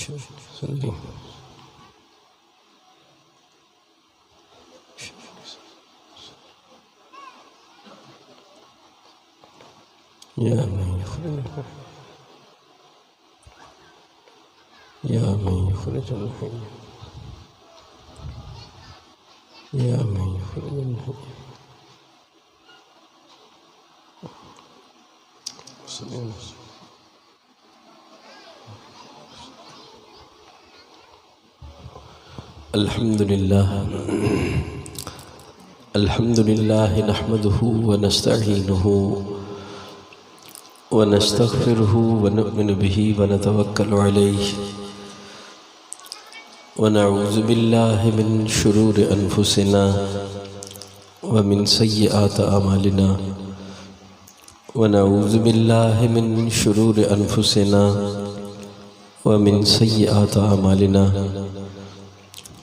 या मन युखरिजुल हय्य या मन युखरिजुल हय्य अल्हम्दुलिल्लाह नहमदुहु व नस्तईनुहु व नस्तगफिरुहु व नु'मिनु बिही व नतवक्कलु अलैहि व नऊज़ु बिल्लाहि मिन शुरूरि अनफुसिना व मिन सय्यिआति अमालिना व नऊज़ु बिल्लाहि मिन शुरूरि अनफुसिना व मिन सय्यिआति अमालिना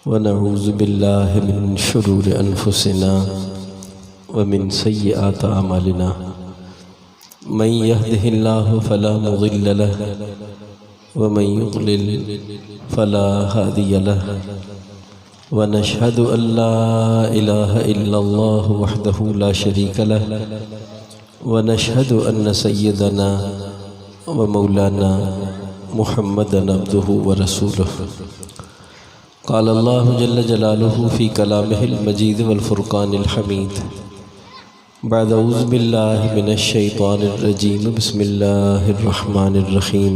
व नऊज़ु बिल्लाहि मिन शुरूरि अनफुसिना व मिन सय्यिआति अमालिना मन यहदिहिल्लाहु फला मुज़िल्ल लहु व मन युज़लिल फला हादिय लहु व नशहदु अल्ला इलाहा इल्लल्लाहु वहदहु ला शरीक लहु व नशहदु अन्न सय्यदना व मौलाना मुहम्मदन अब्दुहु व रसूलुहु क़ाल अल्लाहु जल्ल जलालुहु फ़ी कलामिहिल मजीद वल फ़ुरक़ानिल हमीद बाद औज़ु बिल्लाहि मिनश शैतानिर रजीम बिस्मिल्लाहिर रहमानिर रहीम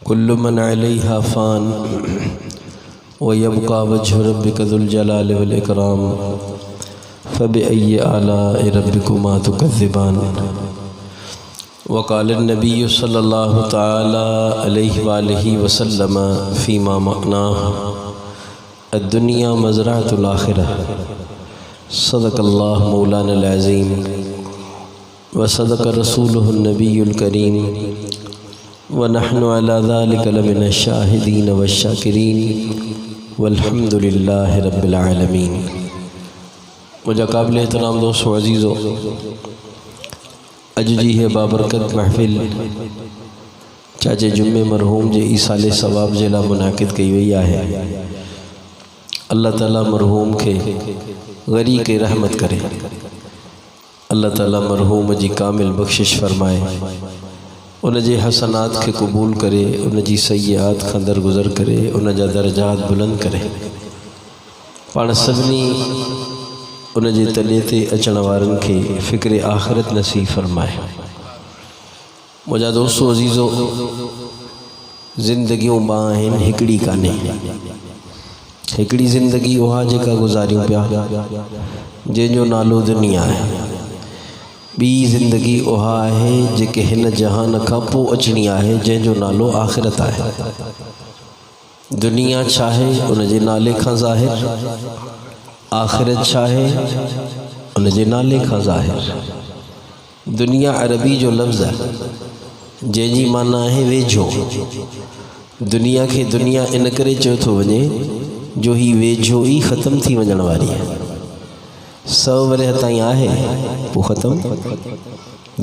कुल्लु मन अलैहा फ़ान व यबक़ा वज्हु रब्बिका ज़ुल जलालि वल इकराम फ़बिअय्यि आलाइ रब्बिकुमा तुकज़्ज़िबान वक़ाल नबी सल्लल्लाहु तआला अलैहि वालिहि वसल्लम फ़ीमा मअनाह अद्दुनिया मज़रअतुल आखिरह सदक़ल्लाहु मौलानल अज़ीम व सदक़ रसूलुहुन नबियुल करीम व नहनु अला ज़ालिका लमिनश शाहिदीन वश्शाकिरीन वल्हम्दुलिल्लाहि रब्बिल आलमीन। मुझे काबिल एहतराम दोस्तों अज़ीज़ों, अज जी है बाबरकत महफिल चाचे जुम्मे मरहूम जे ईसाले सवाब जेला मुनाकिद कई वई है। अल्लाह ताला मरहूम के गरी के रहमत करे, अल्लाह ताला मरहूम जी कामिल बख्शिश फरमाए, उन जे हसनात के कबूल करे, उन जी सय्यात खां दरगुज़र करे, उन जा दर्जात बुलंद करे। पाण सभिनी उन जे तले ते अचण वारनि खे फ़िक्र आख़िरत नसीब फरमाए। मुंहिंजा दोस्तों अज़ीज़ो, ज़िंदगियूं ॿ आहिनि, हिकिड़ी कान्हे। हिकिड़ी ज़िंदगी उहा जेका गुज़ारियूं पिया जंहिंजो नालो दुनिया आहे। ॿी ज़िंदगी उहा आहे जेके हिन जहान खां पोइ अचणी आहे, जंहिंजो नालो आख़िरत आहे। दुनिया छा आहे उन जे नाले खां ज़ाहिर, आख़िरत छा आहे उन जे नाले खां ज़ाहिर। दुनिया अरबी जो लफ़्ज़ आहे जंहिंजी माना आहे वेझो। दुनिया खे दुनिया इन करे चयो थो वञे जो ही वेझो ई ख़त्म थी वञण वारी आहे। 100 वरह ताईं आहे पोइ ख़त्म।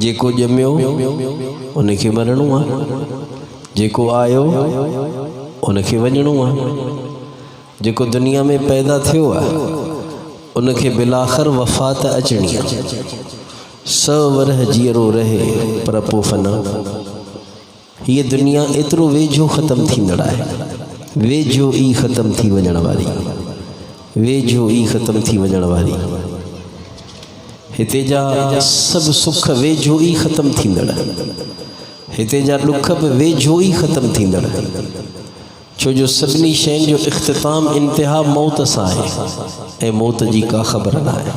जेको ॼमियो उनखे मरणो आहे, जेको आयो उनखे वञणो आहे, जेको दुनिया में पैदा थियो आहे उनखे बिलाख़िर वफ़ात अचणी आहे। 100 वरह जीअरो रहे पर पोइ फना। हीअ दुनिया एतिरो वेझो ख़त्म थींदड़ आहे, वेझो ई ख़त्म थी वञण वारी, वेझो ई ख़त्म थी वञण वारी। हिते जा सभु सुख वेझो ई ख़त्म थींदड़, हिते जा ॾुख बि वेझो ई ख़त्म थींदड़। छो जो सभिनी शयुनि जो इख़्तिताम इंतिहा मौत सां आहे ऐं मौत जी का ख़बर न आहे।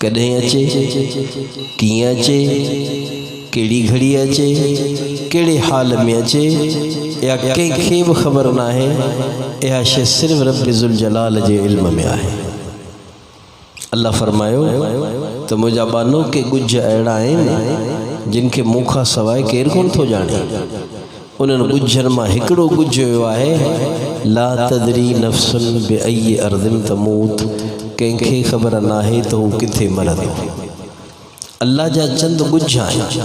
कॾहिं अचे, कीअं अचे, कहिड़ी घड़ी अचे, कहिड़े हाल में अचे, या कंहिंखे बि ख़बर न आहे। इहा शइ सिर्फ़ु रब ज़ुल जलाल जे इल्म में आहे। अल्लाह फरमायो त मुंहिंजा बानो के ॻुझ अहिड़ा आहिनि जिन खे मूंखां सवाइ केरु कोन थो ॼाणे। उन्हनि ॻुझनि मां हिकिड़ो ॻुझ हुयो आहे, ला तदरी नफ़्सुन बिअय्यि अर्दिन तमूत। कंहिंखे ख़बर न आहे त हू किथे मरंदो। अल्लाह जा चंद ॻुझ आहिनि,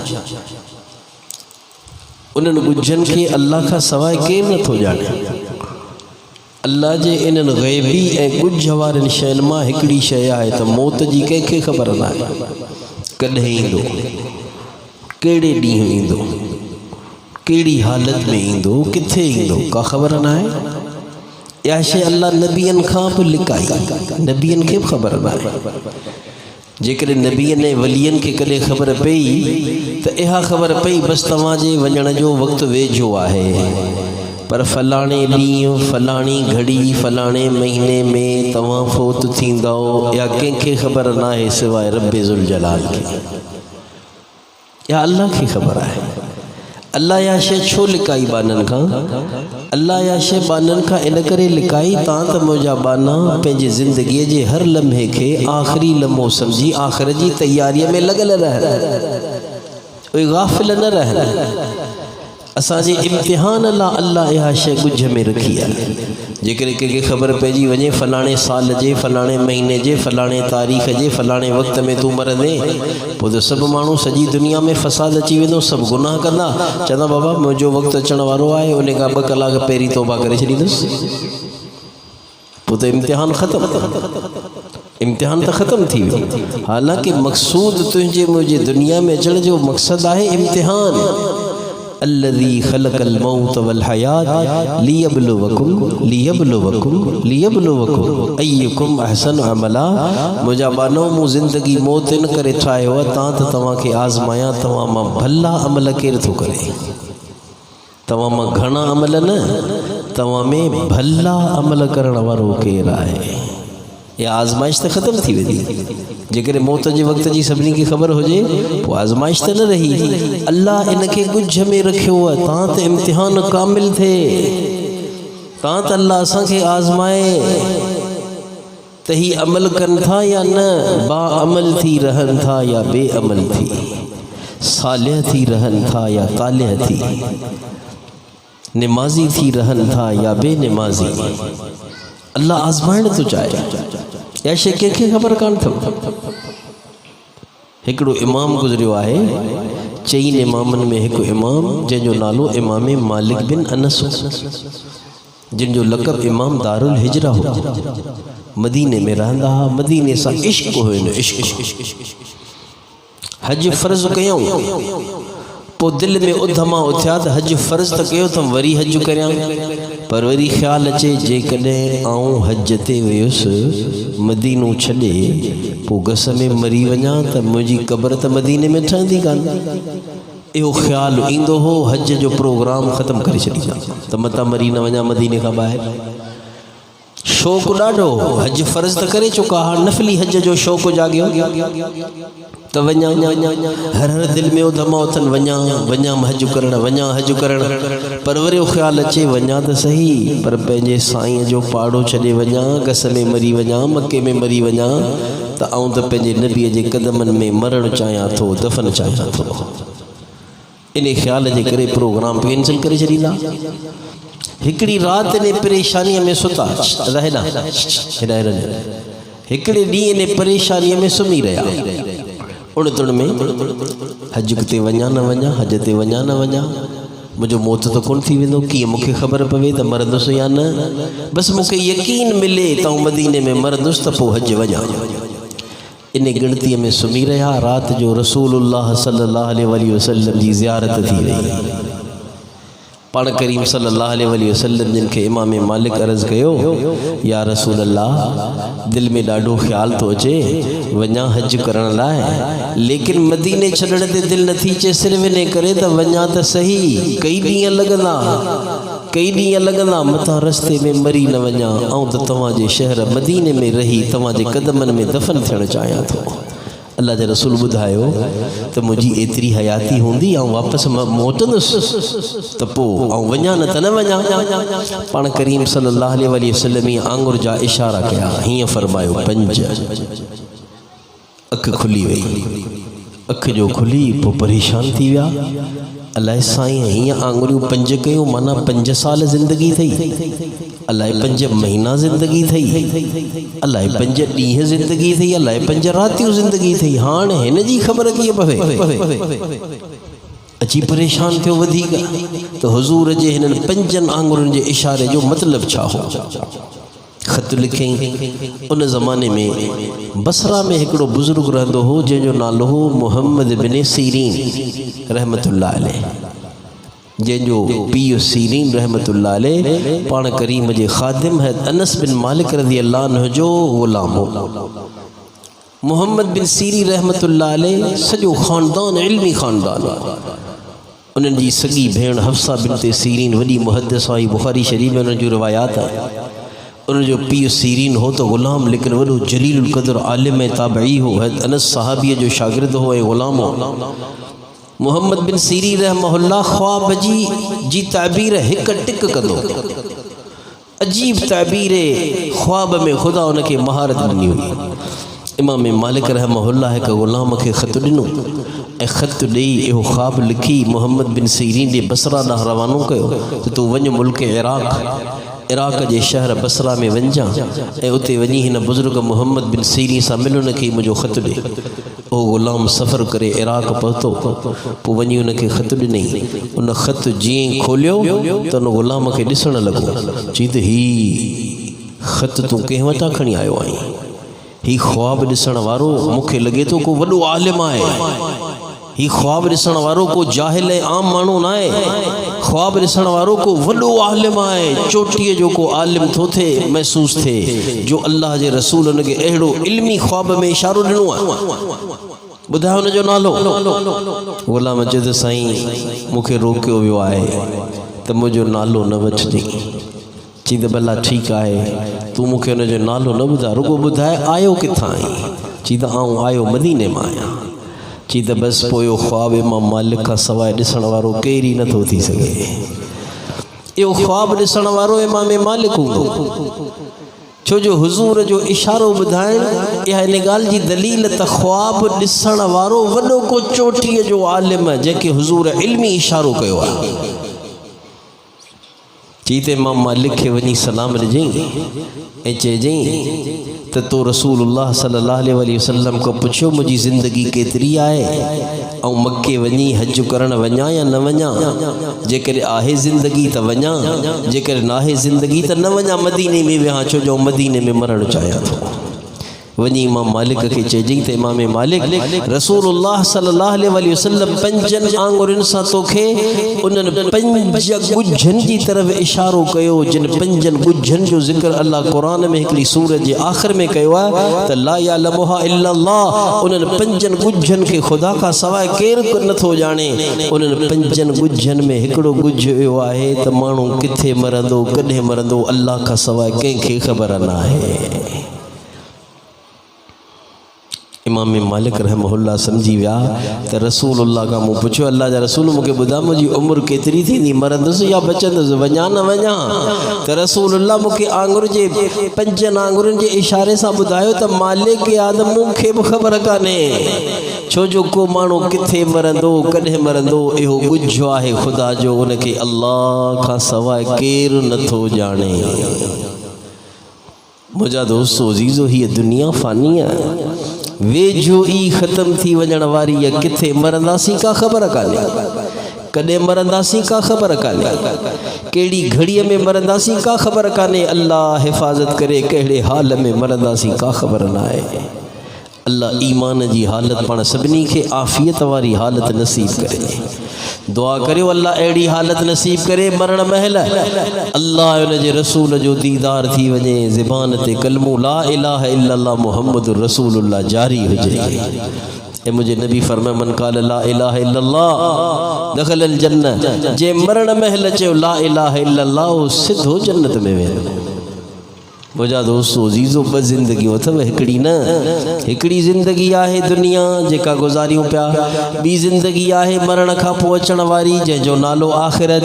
उन्हनि ॻुझनि खे अल्लाह खां सवाइ केरु नथो ॼाणे। अल्लाह जे इन्हनि ग़ैबी ऐं ॻुझ वारनि शयुनि मां हिकिड़ी शइ आहे त मौत जी कंहिंखे ख़बर न आहे, कॾहिं ईंदो, कहिड़े ॾींहुं ईंदो, कहिड़ी हालत में ईंदो, किथे ईंदो, का ख़बर न आहे। इहा शइ अल्लाह नबियनि खां बि लिकाई, नबियनि खे बि ख़बर न आहे। जेकॾहिं नबियनि ऐं वलियनि खे कॾहिं ख़बर पई त इहा ख़बर पई बसि तव्हांजे वञण जो वक़्तु वेझो आहे, पर फलाणे ॾींहुं, फलाणी घड़ी, फलाणे महीने में तव्हां फ़ौत थींदव, इहा कंहिंखे ख़बर न आहे सवाइ रब्बे ज़ुल जलाल खे। इहा अल्लाह खे ख़बर आहे। अल्लाह इहा शइ छो लिकाई बाननि खां? अल्लाह इहा शइ बाननि खां इन करे लिकाई तां त मुंहिंजा बाना पंहिंजी ज़िंदगीअ जे हर लम्हे खे आख़िरी लम्हो सम्झी आख़िर जी तयारीअ में लॻल रहनि, उहे गाफ़िल न रहनि। असांजे इम्तिहान लाइ अल्लाह इहा शइ ॻुझ में रखी आहे। जेकॾहिं कंहिंखे ख़बर पइजी वञे फलाणे साल जे, फलाणे महीने जे, फलाणे तारीख़ जे, फलाणे वक़्त में तूं मरंदे, पोइ त सभु माण्हू सॼी दुनिया में फ़साद अची वेंदो, सभु गुनाह कंदा, चवंदा बाबा मुंहिंजो वक़्तु अचण वारो आहे, उन खां 2 कलाक पहिरीं तौबा करे छॾींदुसि। पोइ त इम्तिहान ख़तमु, इम्तिहान त ख़तमु थी वियो। हालांकि मक़सूद तुंहिंजे मुंहिंजे दुनिया में अचण जो मक़सदु आहे इम्तिहान। अल्लज़ी ख़लक़ल मौत वल हयात लियब्लुवकुम अय्युकुम अहसनु अमला। मुंहिंजा बानो मूं ज़िंदगी मौत इन करे ठाहियो आहे तां त तव्हांखे आज़मायां तव्हां मां भला अमल केरु थो करे, तव्हां मां घणा अमल न, तव्हां में भला अमल करण वारो केरु आहे। इहा आज़माइश त ख़तमु थी वेंदी। जेकॾहिं मौत जे वक़्त जी सभिनी खे ख़बर हुजे पोइ आज़माइश त न रही। अल्लाह इन खे ॻुझ में रखियो आहे तां त इम्तिहान कामिल थिए, तां त अल्लाह असांखे आज़माए त ही अमल कनि था या न, बा अमल थी रहनि था या बेअमल थी, सालिह थी रहनि था या तालिह थी, निमाज़ी थी रहनि था या बेनिमाज़ी। अल्लाह आज़माइण थो चाहे। इहा शइ कंहिंखे ख़बर कान अथव। हिकिड़ो इमाम गुज़रियो आहे, 4 इमामनि में हिकु इमाम जंहिंजो नालो इमाम मालिक बिन अनस, जिन जो लक़ब इमाम दारुल हिजरा हो, मदीने में रहंदा हुआ। मदीने सां इश्क हुयो, इश्क। हज फ़र्ज़ कयूं, पोइ दिलि में उधमा उथिया त हज फ़र्ज़ त कयो त वरी हज करियां, पर वरी ख़्यालु अचे जेकॾहिं आऊं हज ते वियुसि मदीनो छॾे पोइ गस में मरी वञा त मुंहिंजी क़बर त मदीने में ठहंदी कान। इहो ख़्यालु ईंदो हो, हज जो प्रोग्राम ख़तमु करे छॾींदा त मतां मरी न वञा मदीने खां ॿाहिरि। शौक़ु ॾाढो, हज फ़र्ज़ त करे चुका, हाणे नफ़ली हज जो शौक़ु जाॻियो त वञा, हर दिलि में उधमा उथनि वञा हज करणु, पर वरी ख़्यालु अचे वञा त सही, पर पंहिंजे साईं जो पाड़ो छॾे वञा, गस में मरी वञा, मके में मरी वञा त आऊं त पंहिंजे नबीअ जे क़दमनि में मरणु चाहियां थो, दफ़न चाहियां थो। इन ख़्याल जे करे प्रोग्राम कैंसिल करे छॾींदा। हिकिड़ी राति इन परेशानीअ में सुता रहना, हिकिड़े ॾींहुं इन परेशानीअ में सुम्ही रहिया, उण तुण में हज ते वञा न वञा, हज ते वञा न वञा, मुंहिंजो मौत त कोन थी वेंदो, कीअं मूंखे ख़बर पवे त मरंदुसि या न, बसि मूंखे यकीन मिले त मदीने में मरंदुसि त पोइ हज वञा। इन गिणतीअ में सुम्ही रहिया। राति जो रसूलुल्लाह सल्लल्लाहु अलैहि वसल्लम जी ज़ियारत थी रही। पाण करीम सल्लल्लाहु अलैहि वसल्लम जिन खे इमाम मालिक अर्ज़ कयो, या रसूल अल्लाह दिलि में ॾाढो ख़्यालु थो अचे वञा हज करण लाइ, लेकिन मदीने छॾण ते दिलि नथी अचे, सिर्फ़ु इन करे त वञा त सही, कई ॾींहं लॻंदा मथां रस्ते में मरी न वञा, ऐं त तव्हांजे शहर मदीने में रही तव्हांजे क़दमनि में दफ़न थियणु चाहियां थो। अल्लाह जे रसूल ॿुधायो त मुंहिंजी एतिरी हयाती हूंदी ऐं वापसि मां मोटंदुसि त पोइ ऐं वञा न त न वञा। पाण करीम सल्लल्लाहु अलैहि वसल्लम आंगुर जा इशारा कया, हीअं फरमायो 5। अखि खुली वई, अखि जो खुली पोइ परेशान थी विया। अलाए साईं हीअं आंगुरियूं 5 कयूं माना 5 साल ज़िंदगी थई, अलाए 5 महीना ज़िंदगी थई, अलाए 5 ॾींहं ज़िंदगी थई, अलाए 5 रातियूं ज़िंदगी थई। हाणे हिन जी ख़बर कीअं पवे? अची परेशान थियो वधीक तो हुजूर जे हिनन 5 आंगुरनि जे इशारे जो मतलब छा हो। ख़त लिखई। उन ज़माने में बसरा में हिकिड़ो बुज़ुर्ग रहंदो हो जंहिंजो नालो हो मोहम्मद बिन सीरीन रहमतुल्लाह अलैह, जंहिंजो पीउ सीरीन रहमतुल्लाह अलैह पाण करीम जे ख़ादिम है अनस बिन मालिक रज़ी अल्लाह अन्हु जो ग़ुलाम हो। मोहम्मद बिन सीरीन रहमतुल्लाह अलैह सॼो ख़ानदान इल्मी ख़ानदान, उन्हनि जी सॻी भेण हफ्सा बिनते सीरीन वॾी मुहद्दिस आई, बुखारी शरीफ़ में उन्हनि जूं रिवायात आहे। उनजो पीउ सीरीन हो तो ग़ुलाम, लेकिन वॾो जलील क़दर आलिम ऐं ताबई हो, अनस सहाबीअ जो शागिर्द हो ऐं ग़ुलाम हो। मोहम्मद बिन सीरीन रहमहुल्लाह ख्वाब जी ताबीर हिक टिक कंदो, अजीब ताबीर ख्वाब में खुदा उनखे महारत ॾिनी हुई। इमाम मालिक रहमहुल्लाह हिक ग़ुलाम खे ख़त ॾिनो ऐं ख़त ॾेई इहो ख्वाब लिखी मोहम्मद बिन सीरीन ॾे बसरा ॾांहुं रवानो कयो त तूं वञ मुल्क इराक़ जे शहर बसरा में वञजांइ ऐं उते वञी हिन बुज़ुर्ग मोहम्मद बिन सीरीन सां मिल, उनखे मुंहिंजो ख़त ॾे। उहो ग़ुलाम सफ़र करे इराक़ पहुतो, पोइ वञी उनखे ख़त ॾिनई। उन ख़त जीअं ई खोलियो त उन ग़ुलाम खे ॾिसणु लॻो, चई त ही ख़त तूं कंहिं वटां खणी आयो आहीं? ही ख्वाब ॾिसण वारो मूंखे लॻे थो को वॾो आलिम आहे। ही ख्वाब ॾिसण वारो को जाहिल ऐं आम माण्हू न आहे, ख्वाब ॾिसण वारो को वॾो आलिम आहे। चोटीअ जो को आलिम थो थिए महसूस थिए जो अल्लाह जे रसूल उनखे अहिड़ो इल्मी ख्वाब में इशारो ॾिनो आहे। ॿुधायो हुनजो नालो? ग़ुलाम चयो त साईं मूंखे रोकियो वियो आहे त मुंहिंजो नालो न वठिजे। चई त भला ठीकु आहे, तूं मूंखे हुनजो नालो न ॿुधाए, रुगो ॿुधाए आयो किथां आहीं? चई त आउं आयो मदीने मां आहियां। चई त बसि पोइ इहो ख्वाब इमाम मालिक खां सवाइ ॾिसण वारो केर ई नथो थी सघे। इहो ख्वाब ॾिसण वारो इमाम मालिक हूंदो, छो जो हुज़ूर जो इशारो ॿुधाइण इहा इन ॻाल्हि जी दलील त ख्वाब ॾिसण वारो वॾो को चोटीअ जो आलिम जंहिंखे हुज़ूर इल्मी इशारो कयो आहे। चई त इमाम मालिक खे वञी सलाम ॾिजई ऐं चइजई त तो रसूलुल्लाह सल्लल्लाहु अलैहि वसल्लम को पुछियो मुंहिंजी ज़िंदगी केतिरी आहे ऐं मके वञी हज करण वञा या न वञा? जेकॾहिं आहे ज़िंदगी त वञा, जेकॾहिं नाहे ज़िंदगी त न वञा, मदीने में विया, छो जो मदीने में मरणु चाहियां थो। वञी इमाम मालिक खे चइजई त इमाम मालिक रसूलुल्लाह सल्लल्लाहु अलैहि वसल्लम 5 आंगुरनि सां तोखे उन्हनि 5 गुझनि जी तरफ़ इशारो कयो, जिन 5 गुझनि जो ज़िक्र अल्लाह क़ुरान में हिकिड़ी सूरत जे आख़िर में कयो आहे त ला यअलमुहा इल्लल्लाह। उन्हनि 5 गुझनि खे ख़ुदा खां सवाइ केरु नथो ॼाणे। उन्हनि 5 गुझनि में हिकिड़ो गुझ इहो आहे त माण्हू किथे मरंदो, कॾहिं मरंदो, अल्लाह खां सवाइ कंहिंखे ख़बर न आहे। इमाम मालिक रहमहुल्लाह सम्झी विया त रसूलुल्लाह खां मूं पुछियो, अल्लाह जा रसूल मूंखे ॿुधायो मुंहिंजी उमिरि केतिरी थींदी, मरंदुसि या बचंदुसि, वञा न वञा? त रसूलुल्लाह मूंखे आंगुर जे 5 आंगुरनि जे इशारे सां ॿुधायो त मालिक आदम मूंखे बि ख़बर कान्हे, छो जो को माण्हू किथे मरंदो, कॾहिं मरंदो, इहो गुझ आहे ख़ुदा जो, उनखे अल्लाह खां सवाइ केरु नथो ॼाणे। मुंहिंजा दोस्तो अज़ीज़ो, हीअ दुनिया फ़ानी आहे, वेझो ई ख़त्म थी वञण वारी आहे। किथे मरंदासीं का ख़बर कान्हे, कॾहिं मरंदासीं का ख़बर कान्हे, कहिड़ी घड़ीअ में मरंदासीं का ख़बर कान्हे। अल्लाह हिफ़ाज़त करे, कहिड़े हाल में मरंदासीं का ख़बर न आहे। अल्लाह ईमान जी हालत पाण सभिनी खे आफ़ियत वारी हालत नसीब करे। दुआ करियो अल्लाह अहिड़ी हालत नसीब करे मरण महल अल्लाह उन जे रसूल जो दीदार थी वञे, ज़बान ते कलमो ला इलाहा इल्लल्लाह मुहम्मदुर रसूलुल्लाह जारी हुजे। ऐं मुंहिंजे नबी फरमाए मन क़ाल ला इलाहा इल्लल्लाह दख़लल जन्नह, जे मरण महल चयो ला इलाहा इल्लल्लाह उहो सिधो जन्नत में वेंदो। मुंहिंजा दोस्तो अज़ीज़ो, 2 ज़िंदगियूं अथव, हिकिड़ी न, हिकिड़ी ज़िंदगी आहे दुनिया जेका गुज़ारियूं पिया, ॿी ज़िंदगी आहे मरण खां पोइ अचण वारी जंहिंजो नालो आख़िरत।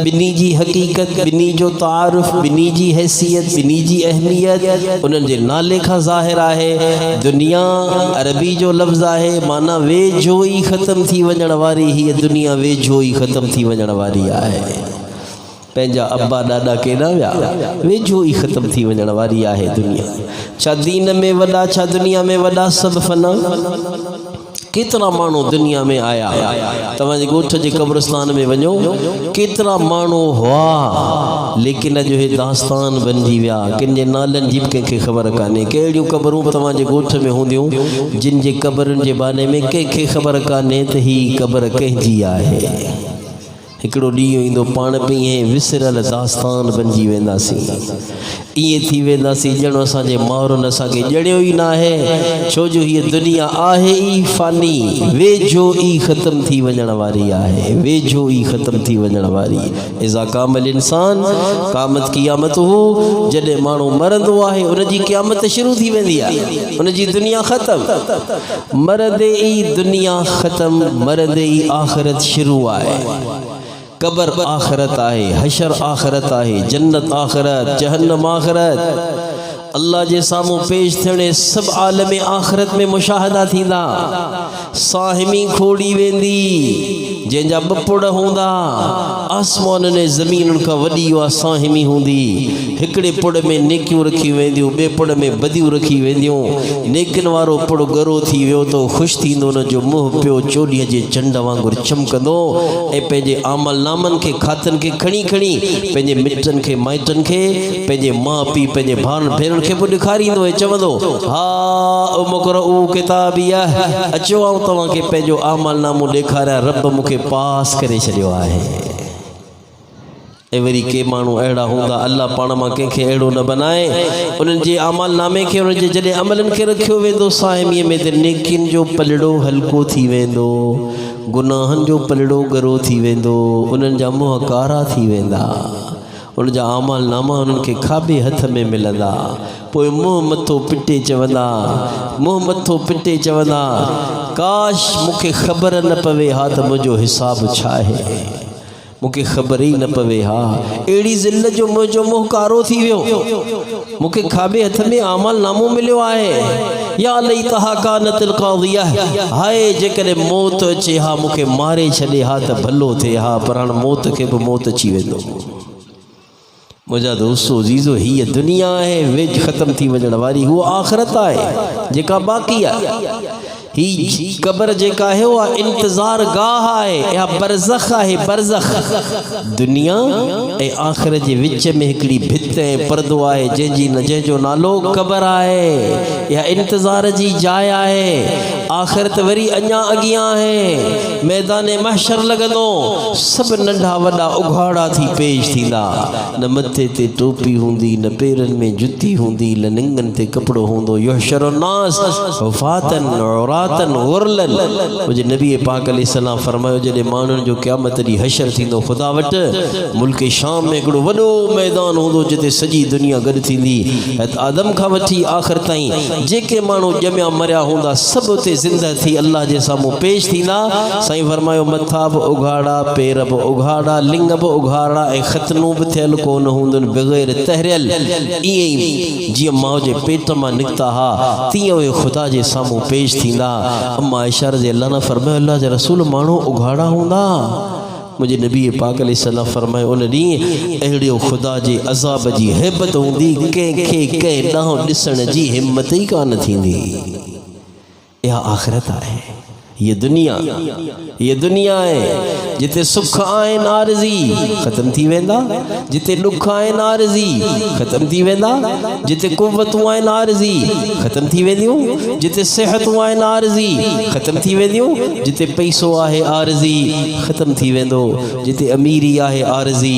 ॿिन्ही जी हक़ीक़त, ॿिन्ही जो तारुफ़, ॿिन्ही जी हैसियत, ॿिन्ही जी अहमियत उन्हनि जे नाले खां ज़ाहिर आहे। दुनिया अरबी जो लफ़्ज़ आहे, माना वेझो ई ख़त्म थी वञण वारी, हीअ दुनिया वेझो ई ख़त्म थी वञण वारी आहे। पंहिंजा अब्बा ॾाॾा केॾा विया, वेझो ई ख़त्म थी वञण वारी आहे दुनिया। छा दीन में वॾा, छा दुनिया में वॾा, सभु फना। केतिरा माण्हू दुनिया में आया तव्हांजे ॻोठ जे क़ब्रस्तान में वञो केतिरा माण्हू हुआ लेकिन अॼु हे दास्तान बणिजी विया किन जे नालनि जी बि कंहिंखे ख़बर कान्हे कहिड़ियूं क़बरूं तव्हांजे ॻोठ में हूंदियूं जिन जे क़बरुनि जे बारे में कंहिंखे ख़बर कान्हे त ही क़बर कंहिंजी आहे हिकिड़ो ॾींहुं ईंदो पाण बि ईअं विसरियल दास्तान बणिजी वेंदासीं ईअं थी वेंदासीं ॼणो असांजे माउरनि असांखे ॼणियो ई न आहे छो जो हीअ दुनिया आहे ई फ़ानी वेझो ई ख़तमु थी वञण वारी आहे वेझो ई ख़तमु थी वञण वारी इज़ा कामल इंसान क़यामत क़यामत हू जॾहिं माण्हू मरंदो आहे उनजी क़यामत शुरू थी वेंदी आहे उनजी दुनिया ख़तमु मरंदे ई दुनिया ख़तमु मरंदे ई आख़िरत शुरू आहे कबर आखिरत आहे हशर आखिरत आहे जन्नत आखिरत जहन्नम आखिरत अल्लाह जे साम्हूं पेश थियणे सभु आलम आखिरत में मुशाहदा थींदा साहिमी खोड़ी वेंदी जंहिंजा ॿ हूंदा आसमान ने ज़मीन खां वॾी उहा साहिमी हूंदी हिकिड़े पुड़ में नेकियूं रखी वेंदियूं ॿिए पुड़ में बदियूं रखी वेंदियूं नेकिन वारो पुड़ गरो थी वियो त ख़ुशि थींदो उनजो मुंहुं पियो चोॾीअ जे चंड वांगुरु चमकंदो ऐं पंहिंजे आमल नामनि खे खातनि खे खणी खणी पंहिंजे मिटनि खे माइटनि खे पंहिंजे माउ पीउ पंहिंजे भाउरनि भेनरुनि खे पोइ ॾेखारींदो ऐं चवंदो हा मुक़रऊ किताबिया अचो आऊं तव्हांखे पंहिंजो आमल नामो ॾेखारियां रब मूंखे पास करे छॾियो आहे ऐं वरी के माण्हू अहिड़ा हूंदा अल्लाह पाण मां कंहिंखे अहिड़ो न बनाए उन्हनि जे आमल नामे खे उन्हनि जे जॾहिं अमलनि खे रखियो वेंदो साहिमीअ में त नेकियुनि जो पलड़ो हल्को थी वेंदो गुनाहनि जो पलड़ो गरो थी वेंदो उन्हनि जा मुंहं कारा थी वेंदा उन जा आमल नामा उन्हनि खे खाॿे हथ में मिलंदा पोइ मुंहुं मथो पिटे चवंदा काश मूंखे ख़बर न पवे हा त मुंहिंजो हिसाबु छा आहे मूंखे ख़बर ई न पवे हा अहिड़ी ज़िल्लत जो मुंहिंजो मुंहुं कारो थी वियो मूंखे खाॿे हथ में आमल नामो मिलियो आहे या लैतहा कानतिल क़ादिया हाय जेकॾहिं मौत अचे हा मूंखे मारे छॾे हा त भलो थिए हा पर हाणे मौत खे बि मौत अची वेंदो मुंहिंजा दोस्तो जीज़ो हीअ दुनिया आहे वेझ ख़तमु थी वञण वारी हूअ आख़िरत आहे जेका बाक़ी आहे ही कबर जेका है उहा इंतज़ार गाह आहे या बरज़ख आहे बरज़ख दुनिया ऐं आख़िरत जे विच में हिकिड़ी भित ऐं पर्दो आहे जंहिंजो नालो कबर आहे या इंतज़ार जी जाइ आहे आख़िरत वरी अञा अॻियां आहे मैदान महशर लॻंदो सभु नंढा वॾा उघाड़ा थी पेश थींदा न मथे ते टोपी हूंदी न पेरनि में जुती हूंदी न लिंगनि ते कपिड़ो हूंदो युहशरु नास हुफ़ातन औरातन गुरलन मुंहिंजे नबी पाक अलैहिस्सलाम फरमायो जॾहिं माण्हुनि जो क़यामत ॾींहुं हशर थींदो ख़ुदा वटि मुल्क शाम में हिकिड़ो वॾो मैदान हूंदो जिते सॼी दुनिया गॾु थींदी आदम खां वठी आख़िर ताईं जेके माण्हू ॼमिया मरिया हूंदा सभु उते ज़िंदा थी अल्लाह जे साम्हूं पेश थींदा साईं फरमायो मथा बि उघाड़ा पेर बि उघाड़ा लिंग बि उघाड़ा ऐं ख़तनूं बि थियल कोन हूंदनि बग़ैर तहरियल ईअं ई जीअं माउ जे पेट मां निकिता हा तीअं उहे ख़ुदा जे साम्हूं पेश थींदा अम्मा आयशा रज़ियल्लाहु अन्हा फरमायो अल्लाह जे रसूल माण्हू उघाड़ा हूंदा मुझे नबी पाक अलैहिस्सलाम फरमायो उन ॾींहुं अहिड़ो ख़ुदा जे अज़ाब जी हैबत हूंदी कंहिंखे कंहिं ॾांहुं ॾिसण जी हिम्मत ई कान थींदी इहा आख़िरत आहे ये दुनिया है जिते सुख आहिनि आरज़ी ख़त्म थी वेंदा जिते ॾुख आहिनि आरज़ी ख़त्म थी वेंदा जिते कुव्वतूं आहिनि आरज़ी ख़त्म थी वेंदियूं जिते सिहतूं आहिनि आरज़ी ख़त्म थी वेंदियूं जिते पैसो आहे आरज़ी ख़त्म थी वेंदो जिते अमीरी आहे आरज़ी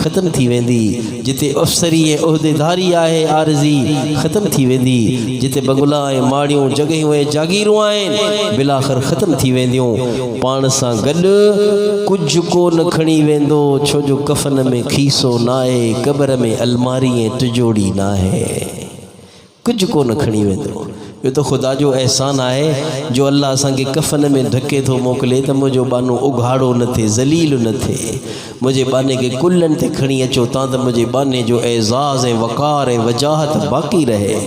ख़त्म थी वेंदी जिते अफ़सरी ऐं उहिदेदारी आहे आरज़ी ख़त्म थी वेंदी जिते बंगला ऐं माड़ियूं जॻहियूं ऐं जागीरूं आहिनि बिलाख़िर ख़त्म थी वेंदियूं पाण सां गॾु कुझु कोन खणी वेंदो छो जो कफ़न में खीसो न आहे क़बर में अलमारी ऐं तिजोड़ी न आहे कुझु कोन खणी वेंदो इहो त ख़ुदा जो अहसान आहे जो अल्लाह असांखे कफ़न में ढके थो मोकिले त मुंहिंजो बानो उघाड़ो न थिए ज़लील न थिए मुंहिंजे बाने खे कुल्हनि ते खणी अचो तां त मुंहिंजे बाने जो एज़ाज़ ऐं वक़ार ऐं वजाहत बाक़ी रहे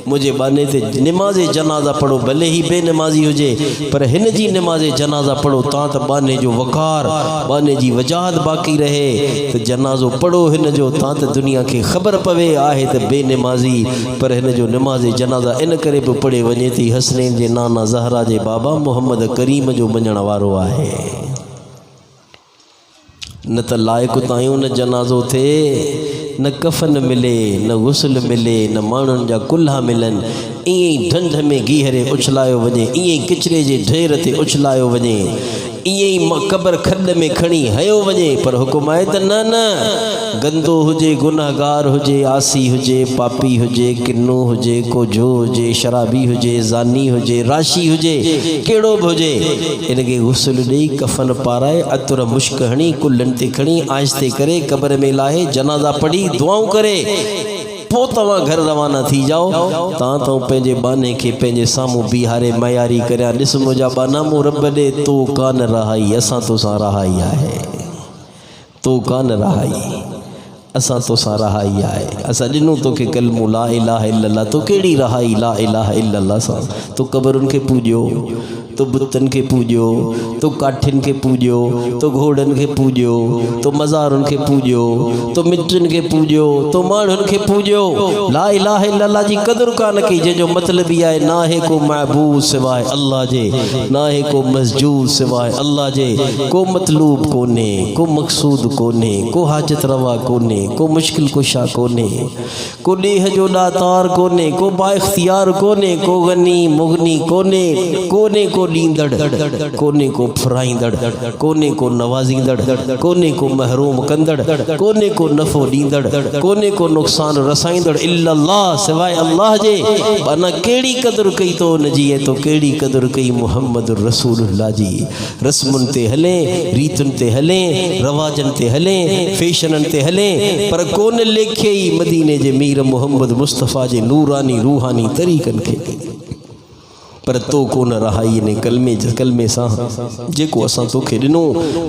मुंहिंजे बाने ते निमाज़ जनाज़ा पढ़ो भले ही बेनमाज़ी हुजे पर हिन जी निमाज़ जनाज़ा पढ़ो तां त बाने जो वक़ार बाने जी वजाहत बाक़ी रहे त जनाज़ो पढ़ो हिन जो तां त दुनिया खे ख़बर पवे आहे त बेनमाज़ी पर हिन जो निमाज़ जनाज़ा इन करे बि उपड़े वञे थी हसनैन जे नाना ज़हरा जे बाबा मोहम्मद करीम जो मञण वारो आहे। न त लाइक़ तायूं न जनाज़ो थिए, न कफ़न मिले, न गुस्ल मिले, न माण्हुनि जा कुल्हा मिलनि। ईअं ई ढंढ में गीहरे उछलायो वञे, ईअं ई किचिरे जे ढेर ते उछलायो वञे, ईअं ई क़बर खॾ में खणी हयो वञे। पर हुकुम आहे त न न, गंदो हुजे, गुनाहगार हुजे, आसी हुजे, पापी हुजे, किन्नो हुजे, कोझो हुजे, शराबी हुजे, ज़ानी हुजे, राशी हुजे, कहिड़ो बि हुजे, इनखे गुस्ल ॾेई कफ़न पाराए अतुर मुश्क हणी कुल्हनि ते खणी आहिस्ते करे क़बर में लाहे जनाज़ा पढ़ी दुआऊं करे पोइ तव्हां घर रवाना थी जाओ। तव्हां पंहिंजे बाने खे पंहिंजे साम्हूं बीहारे मयारी करियां, ॾिस मुंहिंजा बाना मूं रब ॾे तो कान रहाई, असां तोसां रहाई आहे, तो कान रहाई, असां तोसां रहाई आहे। असां ॾिनो तोखे कलमो ला इलाहा इल्लल्लाह, तो कहिड़ी रहाई ला इलाहा इल्लल्लाह सां? तो क़बरुनि खे पूॼियो, तो बुतनि खे पूॼियो, तो काठियुनि खे पूॼियो, तो घोड़नि खे पूॼियो, तो मज़ारुनि खे पूॼियो, तो मिटनि खे पूॼियो, तो माण्हुनि खे पूॼियो। ला इलाहा इल्लल्लाह जी क़दुरु कान कई, जंहिंजो मतिलबु ई आहे ना है को महबूब सिवाय अल्लाह जे, ना है को मस्जूद सिवाय अल्लाह जे, को मतलूब कोन्हे, को मक़सूद कोन्हे, को हाजत रवा कोन्हे, को मुश्किल कुशा कोन्हे, को ॾेह जो ॾातार कोन्हे, को बाइख्तियार कोन्हे, को गनी मुगनी कोन्हे, कोन्हे को ॾींदड़, कोन्हे को फुराईंदड़, कोन्हे को नवाज़ींदड़, कोन्हे को महरूम कंदड़, कोन्हे को नफ़ो ॾींदड़, कोन्हे को नुक़सान रसाईंदड़ इल्लल्लाह सिवाय अल्लाह जे। माना कहिड़ी क़दुरु कई तो उनजी, तो कहिड़ी क़दुरु कई मुहम्मद रसूलुल्लाह जी। रस्मुनि ते हले, रीतुनि ते हले, रवाजनि ते हले, फैशननि ते हले, पर कोन लेखे ई मदीने जे मीर मोहम्मद मुस्तफ़ा जे नूरानी रूहानी तरीक़नि खे। पर तो कोन रहाई ने कलमे सां जेको असां तोखे ॾिनो,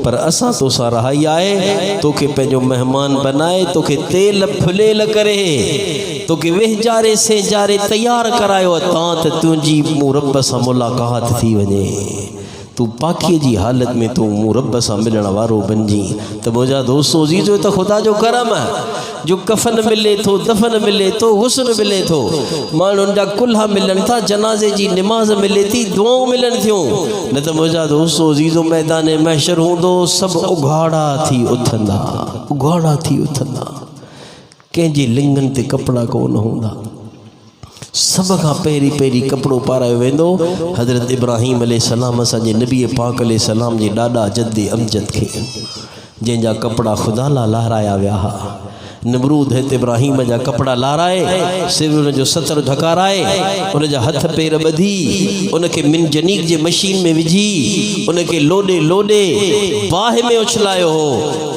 पर असां तोसां रहाई आहे। तोखे पंहिंजो महिमान बनाए, तोखे तेल फुलेल करे, तोखे वेहजारे सेजारे तयारु करायो तां त तुंहिंजी मूं रब सां मुलाक़ात थी वञे, तू पाखीअ जी हालत में तू मूं रब सां मिलण वारो बणिजी। त मुंहिंजा दोस्तो अज़ीज़ो, त ख़ुदा जो करम जो कफ़न मिले थो, दफ़न मिले थो, हुस्न मिले थो, माण्हुनि जा कुल्हा मिलनि था, जनाज़े जी निमाज़ मिले थी, दुआऊं मिलनि थियूं। न त मुंहिंजा दोस्तो अज़ीज़ो मैदान महशर हूंदो, सभु उघाड़ा थी उथंदा, उघाड़ा थी उथंदा, कंहिंजे लिंगनि ते कपिड़ा कोन हूंदा। सब खां पहिरीं कपिड़ो पारायो वेंदो हज़रत इब्राहीम अलैहिस्सलाम असांजे नबी पाक अलैहिस्सलाम जे ॾाॾा जद्दे अमजद खे, जंहिंजा कपिड़ा ख़ुदा ला लहराया विया हा। नमरूद हिते इब्राहीम जा कपिड़ा लाराए, सिर उनजो सतर ढकाराए, उनजा हथ पेर ॿधी, उनखे मिनजनीक जे मशीन में विझी, उनखे लोॾे लोॾे बाहि में उछलायो हो।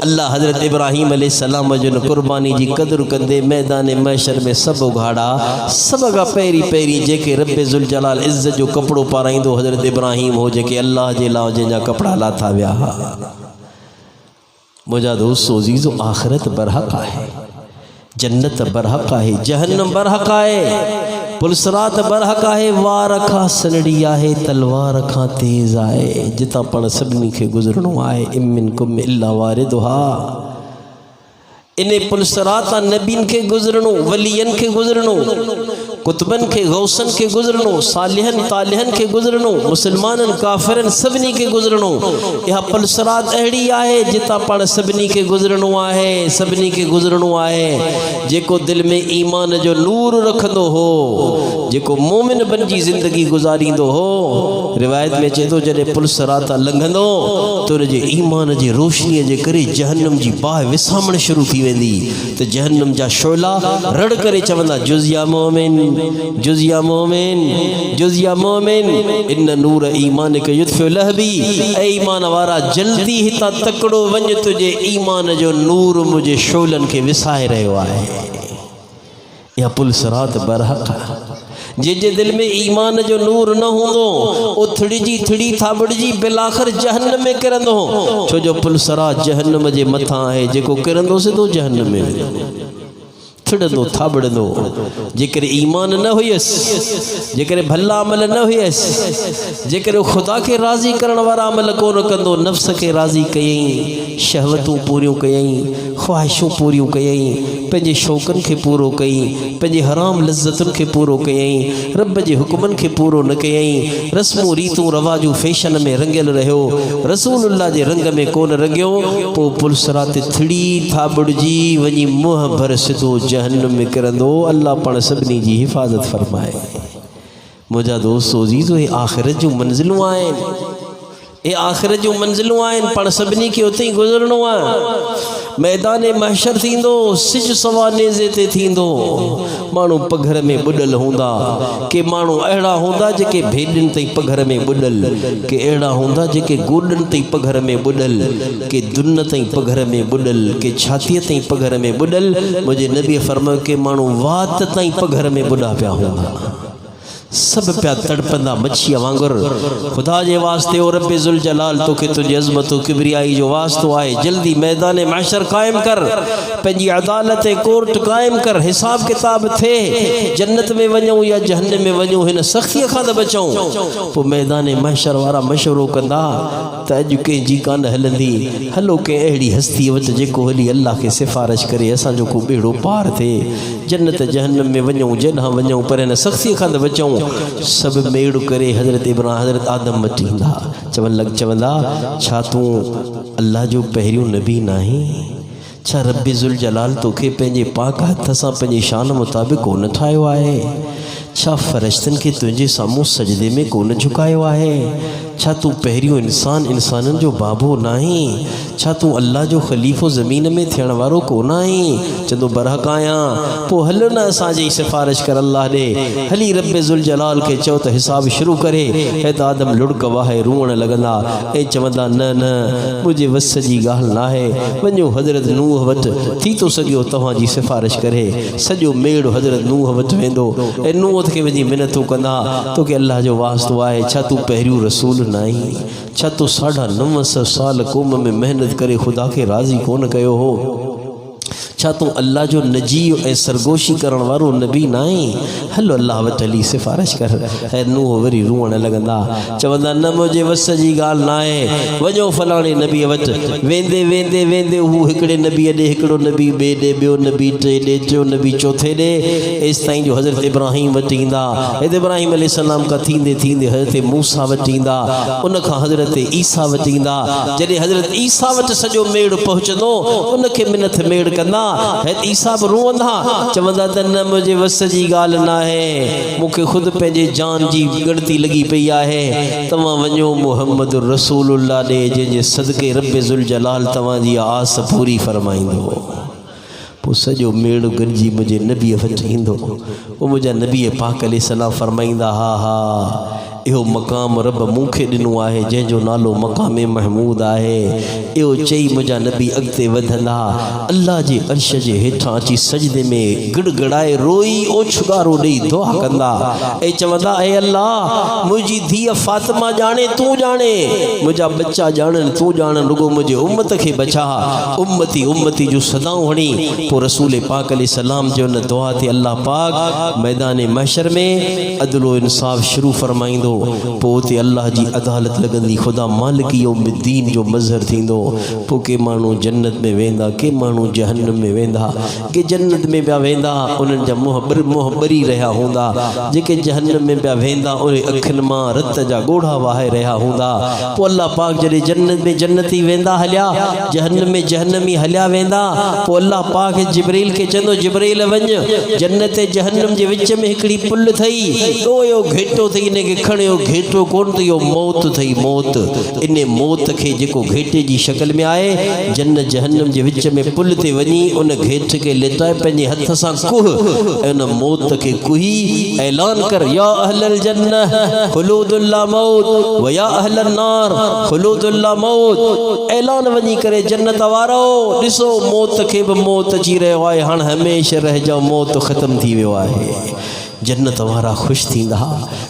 अल्लाह हज़रत इब्राहीम अलैहिस्सलाम जो न क़ुर्बानी जी क़दुरु कंदे मैदान महशर में सभु उघाड़ा, सभ खां पहिरीं जेके रब ज़ुल जलाल इज़्ज़त जो कपिड़ो पाराईंदो हज़रत इब्राहीम हो, जेके अल्लाह जे लाइ जंहिंजा कपिड़ा लाथा विया हा। मुंहिंजा दोस्तो अज़ीज़ो, आख़िरत बरहक़ आहे, जन्नत बरहक़ आहे, जहन्नम बरहक़ आहे, पुलसरात बरहक़ आहे, वार खां सनड़ी आहे, तलवार खां तेज़ आहे, जितां पाण सभिनी खे गुज़रणो आहे। इमिनकुम इल्ला वारिदुहा, इन पुलसरात नबीन खे गुज़रणो, वलियन खे गुज़रणो, कुतबन के गौसन के गुज़रणो, सालिहन तालिहन के गुज़रणो, मुसलमानन काफ़िरन सभिनी के गुज़रणो। यह पुलसरात अहिड़ी आहे जितां पाण सभिनी के गुज़रणो आहे, सभिनी के गुज़रणो आहे। जेको दिल में ईमान जो नूर रखंदो हो, जेको मोमिन बणिजी ज़िंदगी गुज़ारींदो हो, रिवायत में चए थो जॾहिं पुलसरात लंघंदो त उनजे ईमान जी रोशनीअ जे करे जहन्नम जी बाहि विसामण शुरू थी वेंदी, त जहन्नम जा शोला रड़ करे चवंदा, जुज़िया मोमिन, जुज़िया मोमिन, जुज़िया मोमिन, इन नूर ईमान के युत्फ़िउ लहबी। ऐ ईमान वारा जल्दी हितां तकड़ो वञ, तुंहिंजे ईमान जो नूर मुंहिंजे शोलनि खे विसाए रहियो आहे। इहा पुलसरात बरहक़ आहे। जंहिंजे दिल में ईमान जो नूर न हूंदो, उथड़िजी थड़ी थाबड़िजी बिलाखिर जहन्नम में किरंदो, छो जो पुलसरात जहन्नम जे मथां आहे, जेको किरंदो सिधो जहन्नम में। उथड़ंदो थाबड़ंदो जेकर ईमान न हुयसि जेकर भला अमल न हुयसि जेकर खुदा के राज़ी करण वारा अमल कोन कंदो नफ्स के राज़ी कयई शहवतूं पूरियूं कयई ख्वाहिशूं पूरियूं कयई पंहिंजे शौक़नि खे पूरो कई पंहिंजे हराम लज़्ज़तुनि खे पूरो कयई रब जे हुक्मनि खे पूरो न कयई रस्मूं रीतूं रवाजूं फैशन में रंगियल रहियो रसूलुल्लाह जे रंग में कोन रंगियो पोइ पुलसरा ते थिड़ी थाबड़जी वञी मुंहं भर सिधो जहन्नम में किरंदो अल्लाह पाण सभिनी जी हिफ़ाज़त फरमाए। मुंहिंजा दोस्तो अज़ीज़ो हे आख़िरत जूं मंज़िलूं आहिनि ये आख़िरत जूं मंज़िलूं आहिनि पाण सभिनी खे उते ई गुज़रणो आहे। मैदान महशर थींदो सिज सवा नेज़े ते थींदो माण्हू पघर में ॿुॾल हूंदा के माण्हू अहिड़ा हूंदा जेके भेॾियुनि ताईं पघर में ॿुॾल के अहिड़ा हूंदा जेके गोॾनि ताईं पघर में ॿुॾल के दुन ताईं पघर में ॿुॾल के छातीअ ताईं पघर में ॿुॾल मुंहिंजे नबीअ फरमायो के माण्हू वात ताईं पघर में ॿुॾा पिया हूंदा सब पिया तड़पंदा मच्छीअ वांगुर खुदा जे वास्ते ओ रब्बे ज़ुल जलाल तोखे तुंहिंजी अज़मत किबरियाई जो वास्तो आहे जल्दी मैदान महशर क़ाइमु कर पंहिंजी अदालत कोर्ट क़ाइमु कर हिसाब किताब थिए जन्नत में वञूं या जहन्नम में वञूं हिन सख़्तीअ खां त बचूं। पोइ मैदान महशर वारा मशवरो कंदा त अॼु कंहिंजी कान हलंदी हलो कंहिं अहिड़ी हस्ती वटि जेको हली अल्लाह खे सिफ़ारिश करे असांजो को बेड़ो पार थिए जन्नत जहन्नम में वञूं जॾहिं वञूं पर हिन सख़्तीअ खां त बचूं। सब मेड़ करे हज़रत इब्राहिम हज़रत आदम वटींदा चवंदा छा तूं अल्लाह जो पहिरियों नबी नाही छा रब्बे ज़ुल जलाल तोखे पंहिंजे पाक हथ सां पंहिंजी शान मुताबिक़ कोन ठाहियो आहे छा फ़रिश्तनि खे तुंहिंजे साम्हूं सजदे में कोन झुकायो आहे छा तूं पहिरियों इंसाननि जो बाबो नाहीं छा तूं अल्लाह जो ख़लीफ़ो ज़मीन में थियण वारो कोन आहीं चवंदो बरहक आहियां पोइ हल न असांजी सिफ़ारिश कर अल्लाह ॾे हली रब्बे ज़ुल जलाल खे चओ त हिसाब शुरू करे हे त आदम लुड़क वाहे रूअण लॻंदा ऐं चवंदा न न मुंहिंजे वस जी ॻाल्हि न आहे वञो हज़रत नूह वटि थी थो सघियो तव्हांजी सिफ़ारिश करे सॼो मेड़ हज़रत नूह वटि वेंदो ऐं नूह खे वञी मिनतूं कंदा तोखे अल्लाह जो वास्तो आहे छा तूं पहिरियों रसूल नाहीं छा तूं 950 साल क़ौम में मेहनत करे खुदा के राज़ी कोन कयो हो छा तूं अल्लाह जो नजी ऐं सरगोशी करण वारो नबी नाहीं हलो अल्लाह वटि हली सिफ़ारिश कर ऐं नूह वरी रूअण लॻंदा चवंदा न मुंहिंजे वस जी ॻाल्हि न आहे वञो फलाणे नबीअ वटि वेंदे वेंदे वेंदे हू हिकिड़े नबीअ ॾे हिकिड़ो नबी ॿिए ॾे ॿियो नबी टे ॾे टियों नबी चौथे ॾे एसि ताईं जो हज़रत इब्राहिम वटि ईंदा हज़रत इब्राहिम अलैहिस्सलाम खां थींदे थींदे हज़रत मूसा वटि ईंदा उन खां हज़रत ईसा वटि ईंदा जॾहिं हज़रत ईसा वटि सॼो मेड़ पहुचंदो उनखे मिनथ मेड़ कंदा ईसा बि रूअंदा चवंदा त न मुंहिंजे वस जी ॻाल्हि न आहे मूंखे ख़ुदि पंहिंजे जान जी ॻणती लॻी पई आहे तव्हां वञो मुहम्मद रसूलुल्लाह ॾे जंहिंजे सदके रब्बे ज़ुल जलाल तव्हांजी आस पूरी फरमाईंदो पोइ सॼो मेड़ गॾिजी मुंहिंजे नबीअ वटि ईंदो उहो मुंहिंजा नबीअ पाक अलैहिस्सलाम फरमाईंदा हा हा इहो मक़ाम रब मूंखे ॾिनो आहे जंहिंजो नालो मक़ाम महमूद आहे इहो चई मुंहिंजा नबी अॻिते वधंदा अल्लाह जे अर्श जे हेठां अची सजदे में गिड़गिड़ाए रोई ओछगारो ॾेई दुआ कंदा ऐं चवंदा ऐं अल्लाह मुंहिंजी धीअ फातिमा ॼाणे तूं ॼाणे मुंहिंजा बच्चा ॼाणनि तूं ॼाण रुगो मुंहिंजे उम्मत खे बचा उम्मती उम्मती जूं सदाऊं हणी पोइ रसूल पाक अलैहिस्सलाम जे उन दुआ ते अल्लाह पाक मैदान महशर में अदलो इंसाफ़ शुरू फरमाईंदो पोइ उते अल्लाह जी अदालत लॻंदी ख़ुदा मालिक यौमुद्दीन जो मज़हर थींदो पोइ के माण्हू जन्नत में वेंदा के माण्हू जहन्नम में वेंदा के जन्नत में पिया वेंदा उन्हनि जा मुंहं ॿरी रहिया हूंदा जेके जहन्नम में पिया वेंदा उन अखियुनि मां रत जा ॻोढ़ा वहाए रहिया हूंदा पोइ अल्लाह पाक जॾहिं जन्नत में जन्नती वेंदा हलिया जहन्नम में जहन्नमी हलिया वेंदा पोइ अल्लाह पाक जिब्रील खे चवंदो जिब्रील वञ जन्नत जहन्नम जे विच में हिकिड़ी पुल अथई ॾोयो घेटो अथई इनखे खणियो घेटो कोन त इहो मौत अथई मौत इन मौत खे जेको घेटे जी शक्ल में आहे जन्नत जहन्नम जे विच में पुल ते वञी उन घेट खे लिटाए पंहिंजे हथ सां कुह ऐं उन मौत खे कुही ऐलान कर या अहलल जन्नह खुलूदुन ला मौत व या अहलन नार खुलूदुन ला मौत ऐलान वञी करे जन्नत वारो ॾिसो मौत खे बि मौत अची रहियो आहे हाणे हमेशह रहिजाओ मौत ख़तम थी वियो आहे जन्नत वारा ख़ुशि थींदा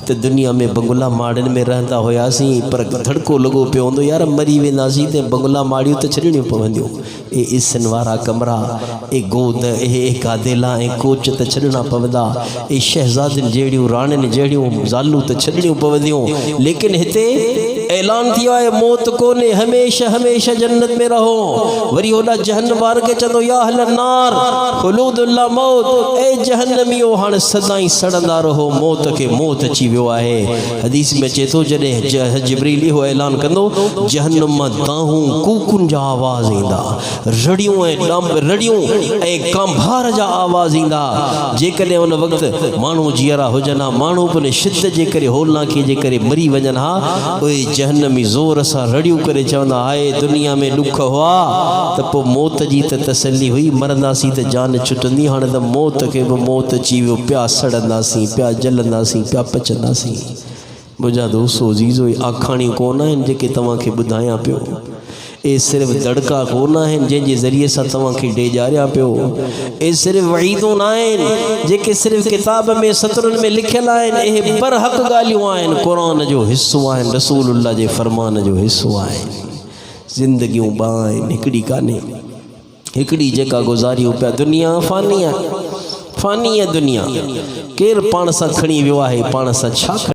त दुनिया में बंगला माड़ियुनि में रहंदा हुआसीं पर धड़को लॻो पियो हूंदो यार मरी वेंदासीं त बंगला माड़ियूं त छॾणियूं पवंदियूं ए एसिन वारा कमरा ए गोद ए गादेला ऐं कोच त छॾणा पवंदा ए शहज़ादियुनि जहिड़ियूं राणियुनि जहिड़ियूं ज़ालूं त छॾणियूं पवंदियूं लेकिन हिते ऐलान थियो आहे मौत कोन्हे हमेशह हमेशह जन्नत में रहो वरी होॾा जहन्नम वार खे चवंदो या अहलन नार खुलूदुन ला मौत ए जहन्नमियो हाणे सदाईं सड़ंदा रहो मौत खे मौत अची वियो आहे हदीस में अचे थो जॾहिं जिब्रील इहो ऐलान कंदो जहन्नम मां दाहूं कूकुनि जा आवाज़ ईंदा रड़ियूं ऐं कंभार जा आवाज़ ईंदा जेकॾहिं उन वक़्तु माण्हू जीअरा हुजनि हा माण्हू पिन शिद्दत जे करे होलनाकी जे करे मरी वञनि हा उहे जहन्नमी ज़ोर सां रड़ियूं करे चवंदा हाय दुनिया में ॾुख हुआ त पोइ मौत जी त तसली हुई मरंदासीं त जान छुटंदी हाणे त मौत खे बि मौत अची वियो पिया सड़ंदासीं पिया जलंदासीं पिया पचंदासीं मुंहिंजा दोस्तो अज़ीज़ो आखाणियूं कोन आहिनि जेके तव्हांखे ॿुधायां पियो ए सिर्फ़ दड़का कोन आहिनि जंहिंजे ज़रिए सां तव्हांखे ॾेजारियां पियो ए सिर्फ़ वहीदूं न आहिनि जेके सिर्फ़ किताब में सतरुनि में लिखियलु आहिनि इहे बरहक़ ॻाल्हियूं आहिनि क़ुरान जो हिसो आहिनि रसूलुल्लाह जे फ़रमान जो हिसो आहिनि ज़िंदगियूं ॿ आहिनि हिकिड़ी कान्हे हिकिड़ी जेका गुज़ारियूं पिया दुनिया फ़ानी आहे दुनिया केरु पाण सां खणी वियो आहे पाण सां छा